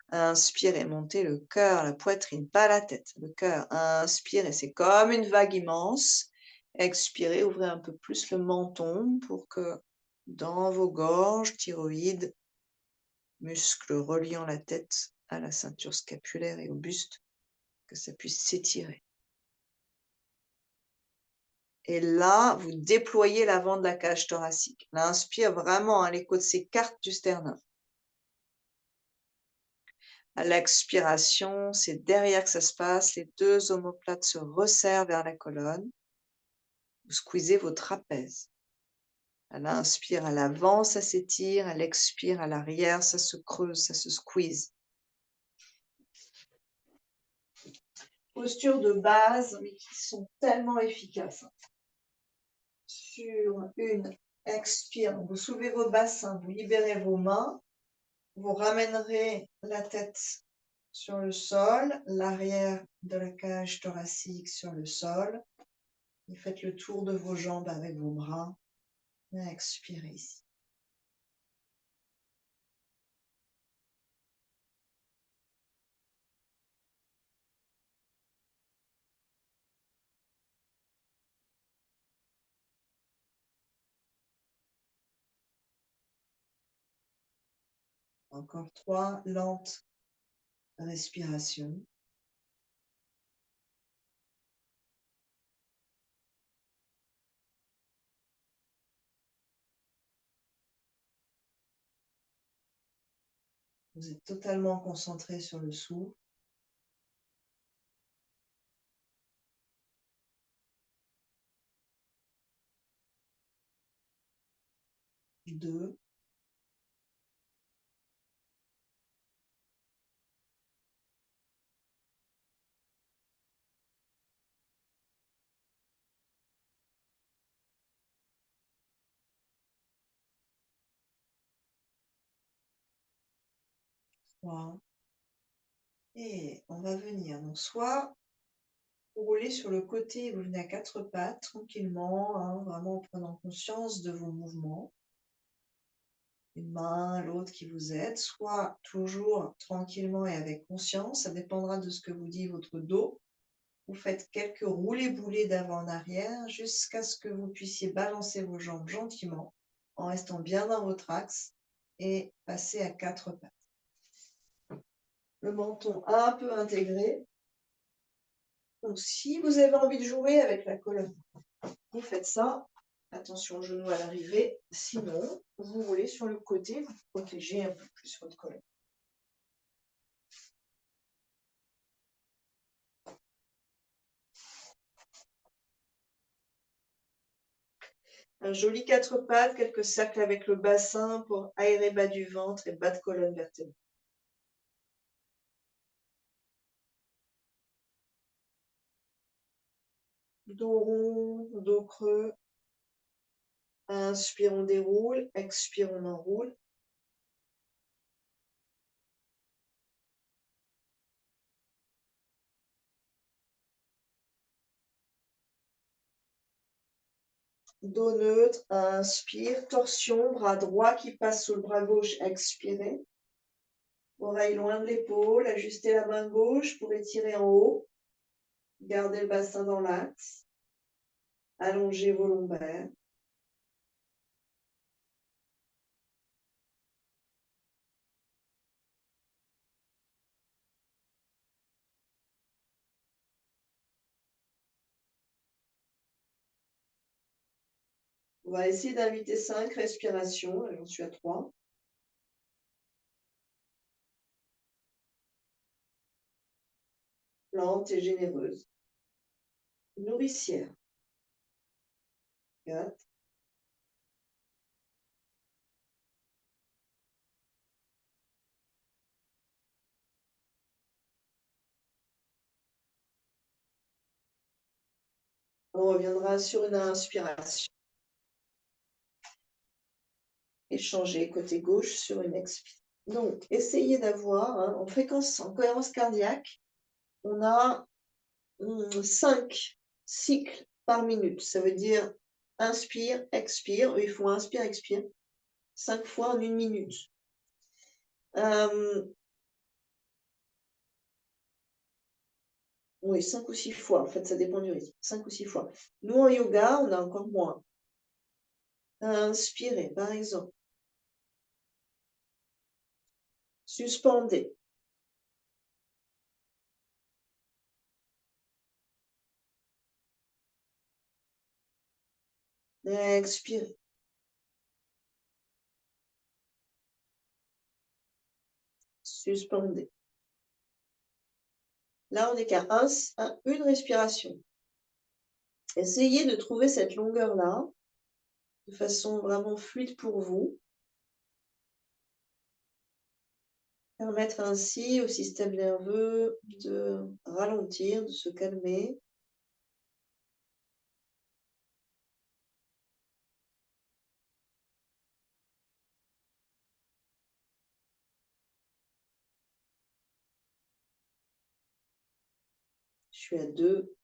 Inspirez, montez le cœur, la poitrine, pas la tête, le cœur. Inspirez, c'est comme une vague immense. Expirez, ouvrez un peu plus le menton pour que dans vos gorges, thyroïde, muscles reliant la tête à la ceinture scapulaire et au buste, que ça puisse s'étirer. Et là, vous déployez l'avant de la cage thoracique. Là, inspire vraiment, hein, les côtes s'écartent du sternum. À l'expiration, c'est derrière que ça se passe. Les deux omoplates se resserrent vers la colonne. Vous squeezez vos trapèzes. Elle inspire à l'avant, ça s'étire. Elle expire à l'arrière, ça se creuse, ça se squeeze. Postures de base, mais qui sont tellement efficaces. Sur une expire, vous soulevez vos bassins, vous libérez vos mains, vous ramènerez la tête sur le sol, l'arrière de la cage thoracique sur le sol, et faites le tour de vos jambes avec vos bras. Expirez ici. Encore 3 lentes respirations. Vous êtes totalement concentré sur le souffle. 2. Trois. Et on va venir. Donc, soit vous roulez sur le côté, vous venez à 4 pattes tranquillement, hein, vraiment en prenant conscience de vos mouvements. Une main, l'autre qui vous aide, soit toujours tranquillement et avec conscience, ça dépendra de ce que vous dit votre dos. Vous faites quelques roulés-boulés d'avant en arrière jusqu'à ce que vous puissiez balancer vos jambes gentiment en restant bien dans votre axe et passer à 4 pattes. Le menton un peu intégré. Donc, si vous avez envie de jouer avec la colonne, vous faites ça. Attention aux genoux à l'arrivée. Sinon, vous roulez sur le côté, vous protégez un peu plus votre colonne. Un joli 4 pattes, quelques cercles avec le bassin pour aérer bas du ventre et bas de colonne vertébrale. Dos rond, dos creux. Inspire, on déroule. Expire, on enroule. Dos neutre, inspire. Torsion, bras droit qui passe sous le bras gauche. Expirez. Oreille loin de l'épaule. Ajustez la main gauche pour étirer en haut. Gardez le bassin dans l'axe. Allongez vos lombaires. On va essayer d'inviter 5 respirations. Là, j'en suis à 3. Lente et généreuse. Nourricière. 4. On reviendra sur une inspiration. Et changer côté gauche sur une expire. Donc, essayez d'avoir, hein, en fréquence, en cohérence cardiaque, on a 5 cycles par minute. Ça veut dire inspire, expire. Il faut inspire, expire 5 fois en 1 minute. Oui, 5 ou 6 fois. En fait, ça dépend du rythme. 5 ou 6 fois. Nous, en yoga, on a encore moins. Inspirez, par exemple. Suspendez. Expirez. Suspendez. Là, on n'est qu'à une respiration. Essayez de trouver cette longueur-là de façon vraiment fluide pour vous. Permettre ainsi au système nerveux de ralentir, de se calmer. Je suis à 2.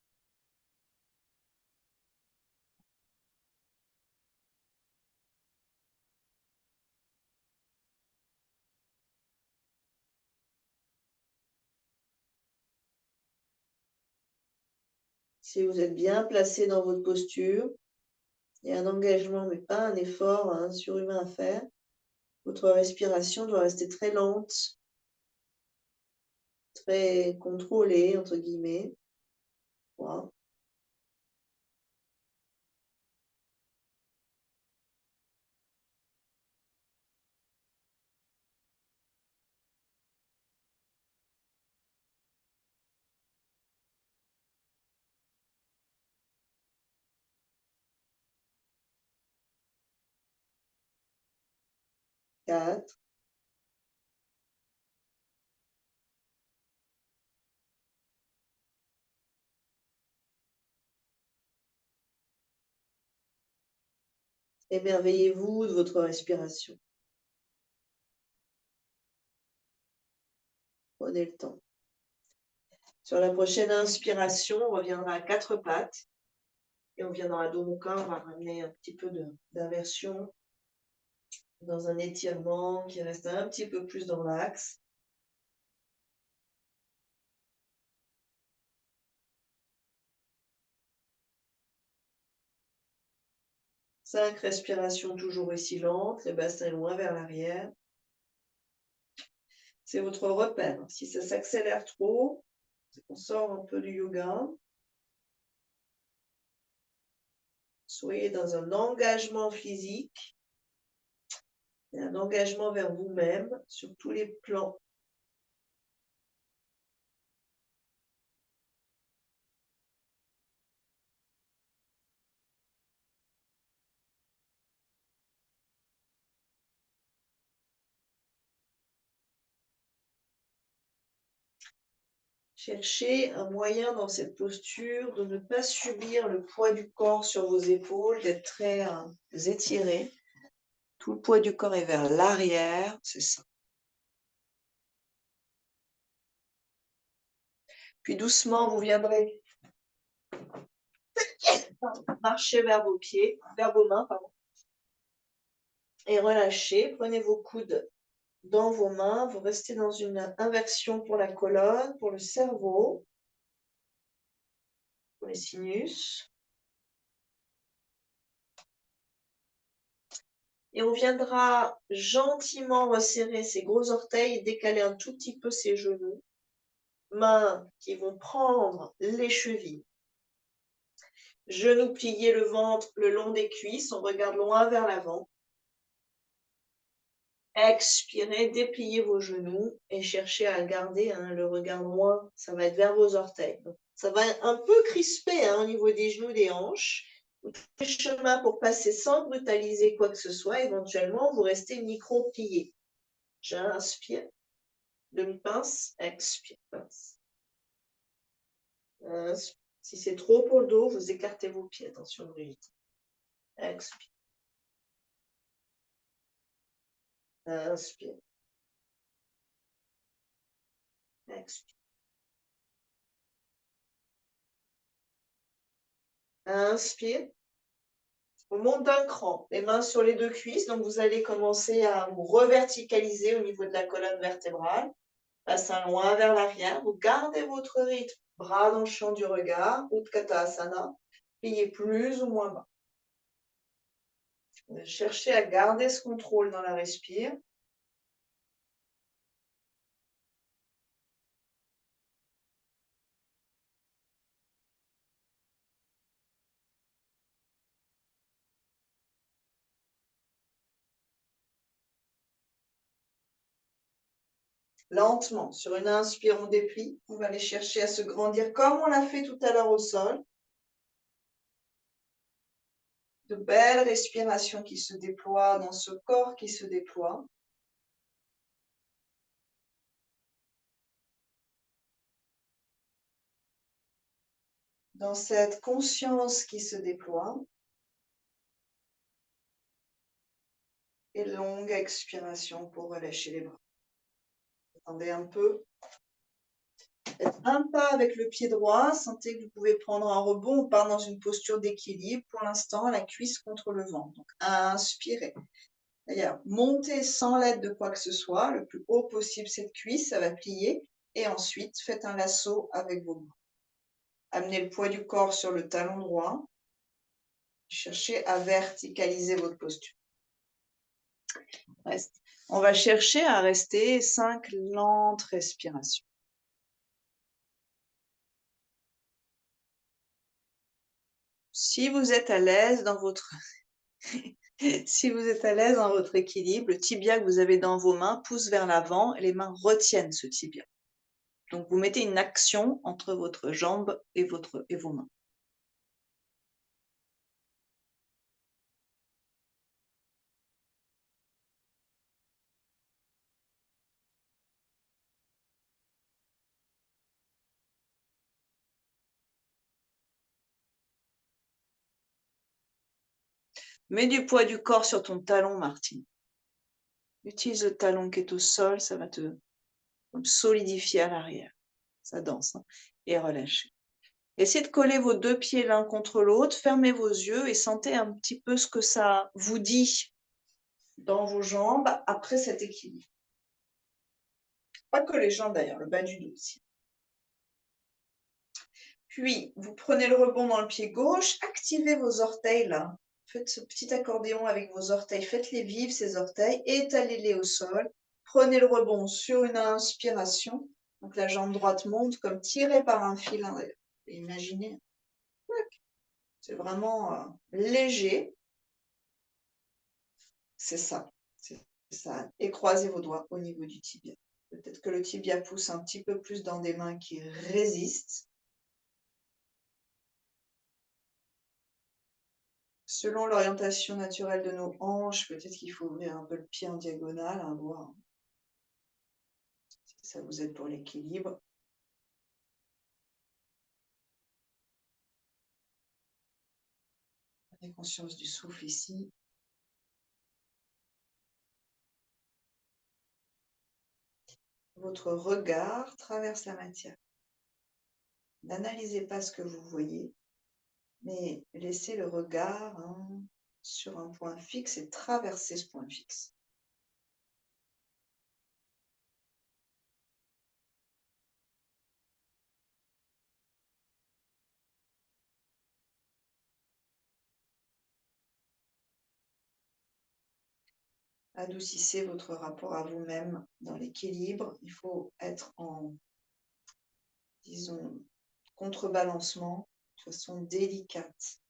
Si vous êtes bien placé dans votre posture, il y a un engagement, mais pas un effort surhumain à faire. Votre respiration doit rester très lente, très contrôlée, entre guillemets. Voilà. 4. Émerveillez-vous de votre respiration. Prenez le temps. Sur la prochaine inspiration, on reviendra à 4 pattes. Et on viendra à dos Mukha, on va ramener un petit peu d'inversion dans un étirement qui reste un petit peu plus dans l'axe. 5 respirations toujours aussi lentes, les bassins loin vers l'arrière. C'est votre repère. Si ça s'accélère trop, on sort un peu du yoga. Soyez dans un engagement physique et un engagement vers vous-même sur tous les plans. Cherchez un moyen dans cette posture de ne pas subir le poids du corps sur vos épaules, d'être très étiré. Tout le poids du corps est vers l'arrière, c'est ça. Puis doucement, vous viendrez marcher vers vos pieds, vers vos mains, pardon. Et relâchez. Prenez vos coudes dans vos mains. Vous restez dans une inversion pour la colonne, pour le cerveau, pour les sinus. Et on viendra gentiment resserrer ses gros orteils et décaler un tout petit peu ses genoux. Mains qui vont prendre les chevilles. Genoux pliés, le ventre le long des cuisses. On regarde loin vers l'avant. Expirez, dépliez vos genoux et cherchez à garder le regard loin. Ça va être vers vos orteils. Donc, ça va être un peu crispé au niveau des genoux, des hanches. Le chemin pour passer sans brutaliser quoi que ce soit. Éventuellement, vous restez micro-plié. J'inspire. Demi-pince. Expire. Pince. Inspire. Si c'est trop pour le dos, vous écartez vos pieds. Attention, Brigitte. Expire. Inspire. Expire. Inspire. On monte d'un cran, les mains sur les 2 cuisses. Donc, vous allez commencer à vous reverticaliser au niveau de la colonne vertébrale. Bassin loin vers l'arrière. Vous gardez votre rythme. Bras dans le champ du regard. Utkatasana. Pliez plus ou moins bas. Cherchez à garder ce contrôle dans la respire. Lentement, sur une inspire, on déplie. On va aller chercher à se grandir comme on l'a fait tout à l'heure au sol. De belles respirations qui se déploient dans ce corps qui se déploie. Dans cette conscience qui se déploie. Et longue expiration pour relâcher les bras. Attendez un peu. Faites un pas avec le pied droit. Sentez que vous pouvez prendre un rebond. On part dans une posture d'équilibre. Pour l'instant, la cuisse contre le ventre. Donc, inspirez. D'ailleurs, montez sans l'aide de quoi que ce soit. Le plus haut possible cette cuisse, ça va plier. Et ensuite, faites un lasso avec vos bras. Amenez le poids du corps sur le talon droit. Cherchez à verticaliser votre posture. Reste. On va chercher à rester 5 lentes respirations. Si vous êtes à l'aise dans votre si vous êtes à l'aise dans votre équilibre, le tibia que vous avez dans vos mains pousse vers l'avant et les mains retiennent ce tibia. Donc vous mettez une action entre votre jambe et vos mains. Mets du poids du corps sur ton talon, Martine. Utilise le talon qui est au sol, ça va te solidifier à l'arrière. Ça danse, hein, et relâchez. Essayez de coller vos deux pieds l'un contre l'autre, fermez vos yeux et sentez un petit peu ce que ça vous dit dans vos jambes après cet équilibre. Pas que les jambes d'ailleurs, le bas du dos aussi. Puis, vous prenez le rebond dans le pied gauche, activez vos orteils là. Faites ce petit accordéon avec vos orteils, faites-les vivre ces orteils, étalez-les au sol. Prenez le rebond sur une inspiration. Donc la jambe droite monte comme tirée par un fil. Imaginez. C'est vraiment léger. C'est ça. C'est ça. Et croisez vos doigts au niveau du tibia. Peut-être que le tibia pousse un petit peu plus dans des mains qui résistent. Selon l'orientation naturelle de nos hanches, peut-être qu'il faut ouvrir un peu le pied en diagonale, à voir si ça vous aide pour l'équilibre. Prenez conscience du souffle ici. Votre regard traverse la matière. N'analysez pas ce que vous voyez, mais laissez le regard sur un point fixe et traverser ce point fixe. Adoucissez votre rapport à vous-même dans l'équilibre. Il faut être en, disons, contrebalancement de façon délicate.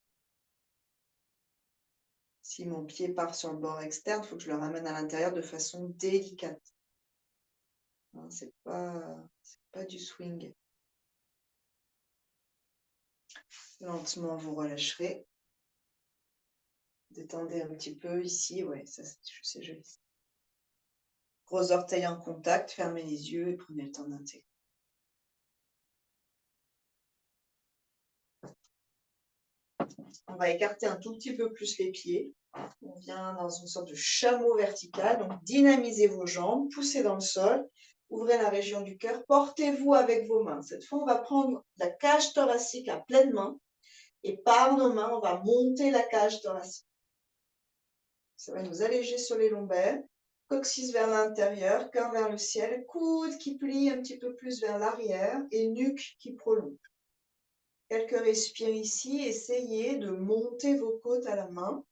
Si mon pied part sur le bord externe, il faut que je le ramène à l'intérieur de façon délicate. C'est pas du swing. Lentement, vous relâcherez. Détendez un petit peu ici. Ouais, ça c'est joli. Gros orteils en contact, fermez les yeux et prenez le temps d'intégrer. On va écarter un tout petit peu plus les pieds. On vient dans une sorte de chameau vertical. Donc, dynamisez vos jambes, poussez dans le sol, ouvrez la région du cœur, portez-vous avec vos mains. Cette fois, on va prendre la cage thoracique à pleine main et par nos mains, on va monter la cage thoracique. Ça va nous alléger sur les lombaires. Coccyx vers l'intérieur, cœur vers le ciel, coude qui plie un petit peu plus vers l'arrière et nuque qui prolonge. Quelques respires ici, essayez de monter vos côtes à la main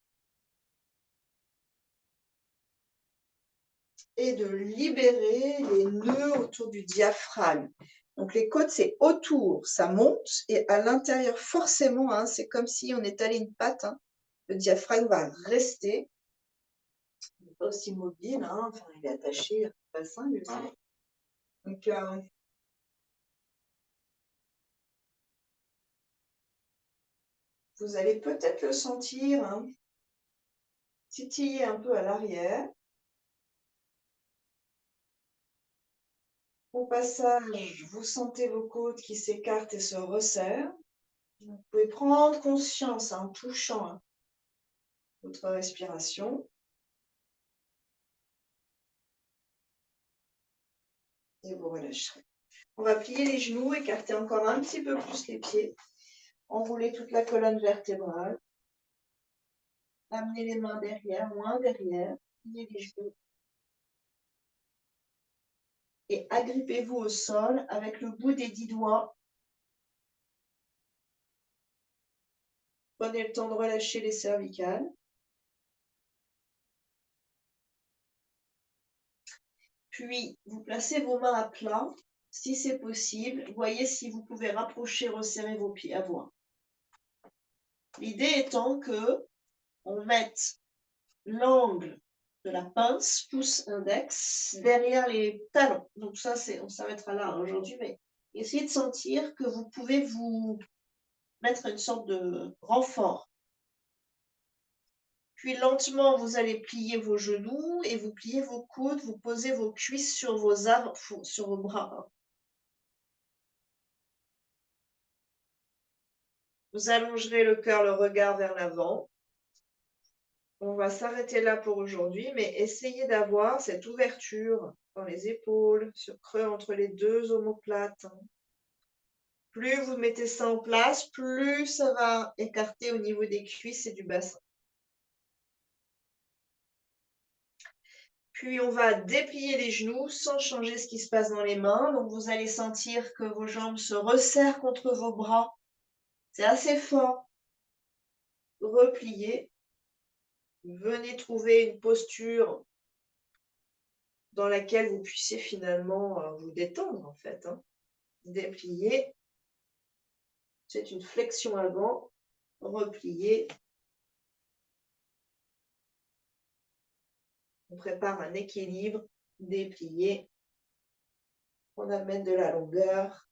et de libérer les nœuds autour du diaphragme. Donc les côtes, c'est autour, ça monte, et à l'intérieur, forcément, c'est comme si on étalait une patte. Le diaphragme va rester, il n'est pas aussi mobile, enfin, il est attaché au bassin, lui aussi. Donc, vous allez peut-être le sentir, titillez un peu à l'arrière. Au passage, vous sentez vos côtes qui s'écartent et se resserrent. Vous pouvez prendre conscience en touchant votre respiration et vous relâcherez. On va plier les genoux, écarter encore un petit peu plus les pieds, enrouler toute la colonne vertébrale, amener les mains derrière, moins derrière, plier les genoux et agrippez-vous au sol avec le bout des 10 doigts. Prenez le temps de relâcher les cervicales. Puis, vous placez vos mains à plat. Si c'est possible, voyez si vous pouvez rapprocher, resserrer vos pieds à voir. L'idée étant que on mette l'angle de la pince, pouce index, derrière les talons. Donc ça, on s'arrêtera là aujourd'hui, mais essayez de sentir que vous pouvez vous mettre une sorte de renfort. Puis lentement, vous allez plier vos genoux et vous pliez vos coudes, vous posez vos cuisses sur sur vos bras. Vous allongerez le cœur, le regard vers l'avant. On va s'arrêter là pour aujourd'hui, mais essayez d'avoir cette ouverture dans les épaules, ce creux entre les deux omoplates. Plus vous mettez ça en place, plus ça va écarter au niveau des cuisses et du bassin. Puis on va déplier les genoux sans changer ce qui se passe dans les mains. Donc vous allez sentir que vos jambes se resserrent contre vos bras. C'est assez fort. Repliez. Venez trouver une posture dans laquelle vous puissiez finalement vous détendre en fait. Déplier. C'est une flexion avant. Replier. On prépare un équilibre. Déplier. On amène de la longueur.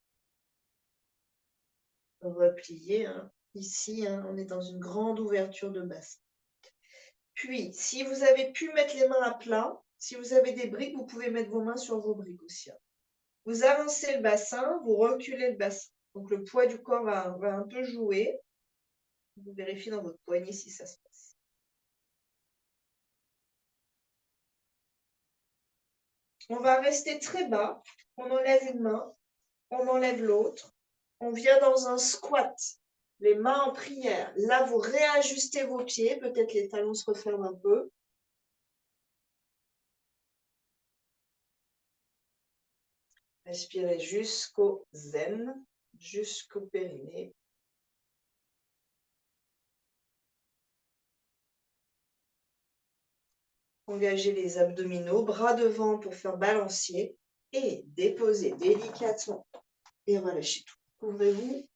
Replier. Ici, on est dans une grande ouverture de bassin. Puis, si vous avez pu mettre les mains à plat, si vous avez des briques, vous pouvez mettre vos mains sur vos briques aussi. Vous avancez le bassin, vous reculez le bassin. Donc, le poids du corps va un peu jouer. Vous vérifiez dans votre poignet si ça se passe. On va rester très bas. On enlève une main, on enlève l'autre. On vient dans un squat, les mains en prière. Là, vous réajustez vos pieds. Peut-être les talons se referment un peu. Respirez jusqu'au zen, jusqu'au périnée. Engagez les abdominaux, bras devant pour faire balancier et déposez délicatement et relâchez tout. Couvrez-vous.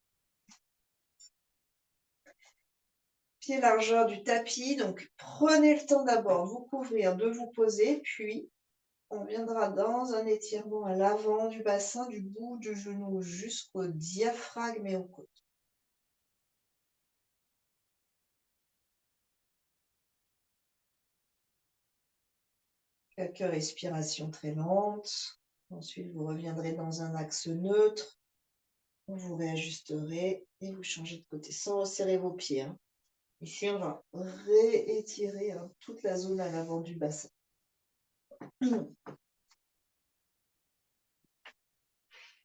Pied largeur du tapis, donc prenez le temps d'abord de vous couvrir, de vous poser, puis on viendra dans un étirement à l'avant du bassin, du bout du genou jusqu'au diaphragme et aux côtes. Quelques respirations très lentes. Ensuite, vous reviendrez dans un axe neutre. Vous réajusterez et vous changez de côté sans resserrer vos pieds. Ici, on va réétirer toute la zone à l'avant du bassin.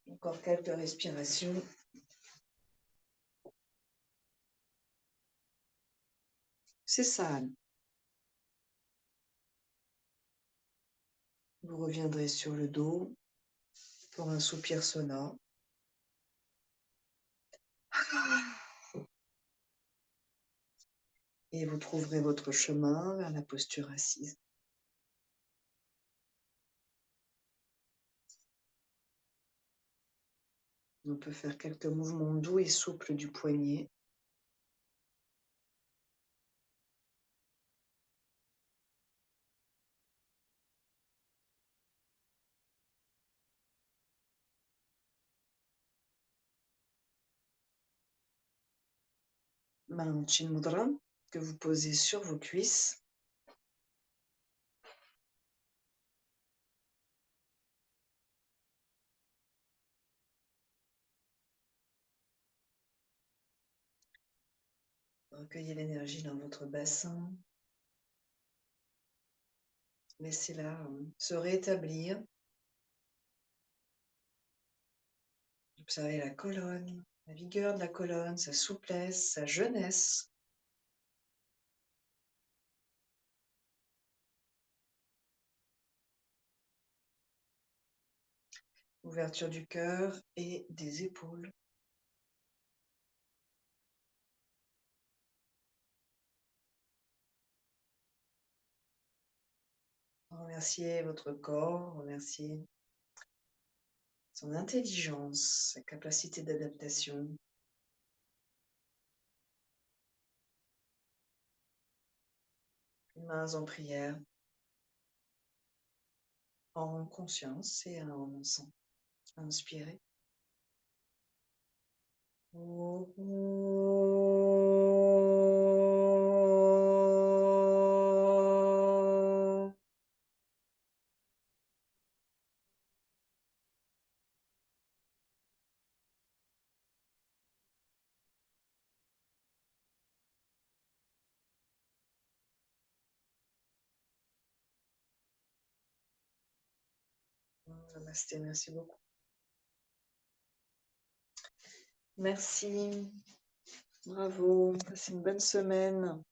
Encore quelques respirations. C'est ça. Vous reviendrez sur le dos pour un soupir sonore. Et vous trouverez votre chemin vers la posture assise. On peut faire quelques mouvements doux et souples du poignet. Main Chin Mudra que vous posez sur vos cuisses. Recueillez l'énergie dans votre bassin. Laissez-la se rétablir. Observez la colonne, la vigueur de la colonne, sa souplesse, sa jeunesse. Ouverture du cœur et des épaules. Remerciez votre corps, remerciez son intelligence, sa capacité d'adaptation. Mains en prière, en conscience et en sang. Inspirez. Namasté, merci beaucoup. Merci. Bravo. Passez une bonne semaine.